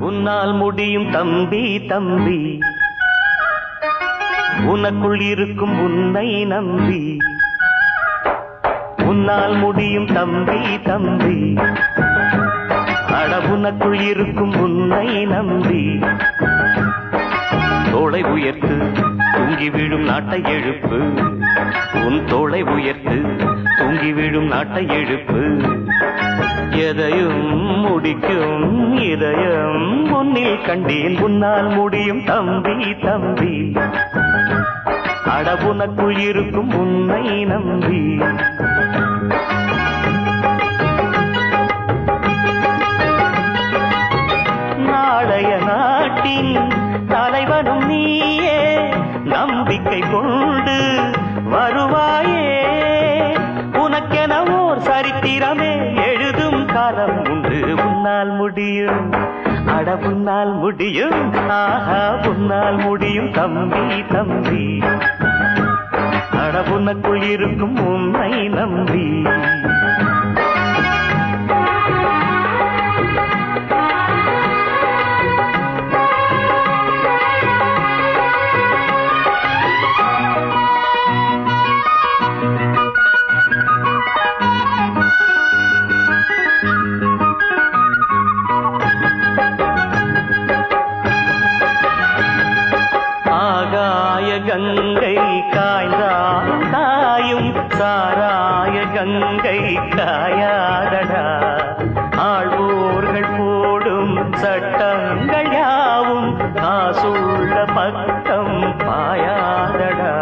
உன்னால் முடியும் தம்பி தம்பி, உனக்குள் இருக்கும் உன்னை நம்பி. உன்னால் முடியும் தம்பி தம்பி, அட உனக்குள் இருக்கும் உன்னை நம்பி. தோளை உயர்த்து தூங்கி விழும் நாட்டை எழுப்பு, உன் தோளை உயர்த்து தூங்கி விழும் நாட்டை எழுப்பு. எதையும் முடிக்கும் இதயம் உன்னில் கண்டேன், உன்னால் முடியும் தம்பி தம்பி, அட உனக்குள் இருக்கும் உன்னை நம்பி. நாளைய நாட்டின் தலைவனும் நீயே, நம்பிக்கை கொண்டு வருவாயே. உனக்கென ஓர் சரித்திரமே எழுதும் காலம் உண்டு. உன்னால் முடியும், அட உன்னால் முடியும், ஆஹா உன்னால் முடியும் தம்பி தம்பி, அட உனக்குள் இருக்கும் உன்னை நம்பி. கங்கை காய்ந்தாலும் காயும், சாராய கங்கை காயாதடா. ஆழ்வோர்கள் போடும் சட்டங்கள் யாவும் காசுள்ள பக்கம் பாயாதடா.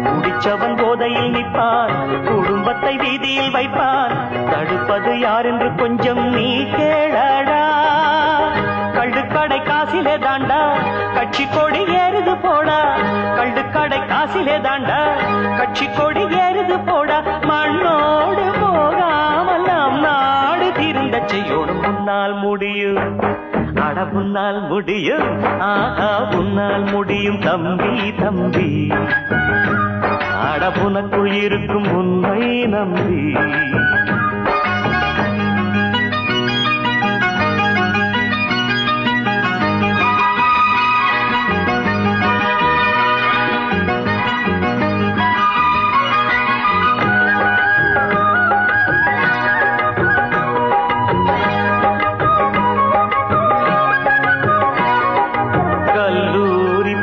குடிச்சவன் போதையில் நிற்பான், குடும்பத்தை வீதியில் வைப்பான். தடுப்பது யார் என்று கொஞ்சம் நீ கேளடா. கள்ளுக்கடை காசிலே தாண்டா கட்சி கொடி ஏறுது போடா. கள்ளுக்கடை காசிலே தாண்டா கட்சி கொடி ஏறுது போடா. மண்ணோடு போகாமல் நாம் நாடு திருந்த செய்யணும். உன்னால் முடியும், அட உன்னால் முடியும், ஆஹா உன்னால் முடியும் தம்பி தம்பி, அட உனக்குள் இருக்கும் உன்னை நம்பி.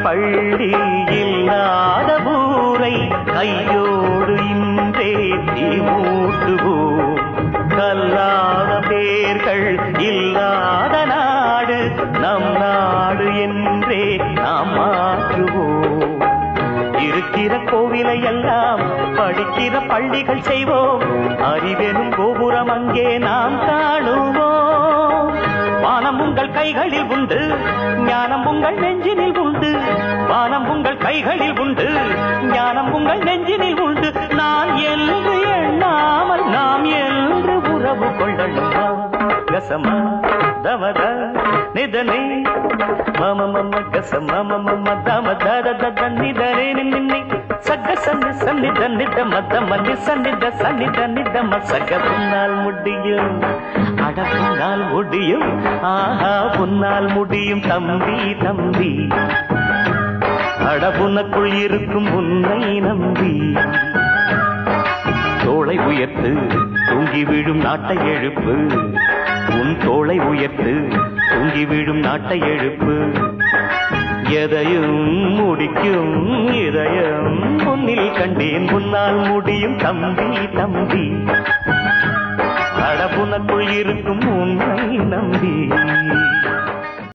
பள்ளி இல்லாத ஊரை கையோடு இன்றே தீ மூட்டுவோம். கல்லாத பேர்கள் இல்லாத நாடு நம் நாடு என்றே நாம் மாற்றுவோம். இருக்கிற கோவிலை எல்லாம் படிக்கிற பள்ளிகள் செய்வோம். அறிவெனும் கோபுரம் அங்கே நாம் காணுவோம். வானம் உங்கள் கைகளில் உண்டு, ஞானம் உங்கள் நெஞ்சினில் உண்டு. வானம் உங்கள் கைகளில் உண்டு, ஞானம் உங்கள் நெஞ்சினில் உண்டு. நான் என்று எண்ணாமல் நாம் என்று உறவு கொள்ளணும். கசமா தமத நிதனே மம மம கசம மம தம தத தத நிதரே நின்னை சக சன்னி சன்னித நித மத மன்னி சன்னித சன்னித நித மசக. உன்னால் முடியும், அட உன்னால் முடியும், ஆஹா உன்னால் முடியும் தம்பி தம்பி, அட உனக்குள் இருக்கும் உன்னை நம்பி. தோளை உயர்த்து தூங்கி விழும் நாட்டை எழுப்பு, உன் தோளை உயர்த்து தூங்கி விழும் நாட்டை எழுப்பு. எதையும் முடிக்கும் இதயம் உன்னில் கண்டேன், உன்னால் முடியும் தம்பி தம்பி,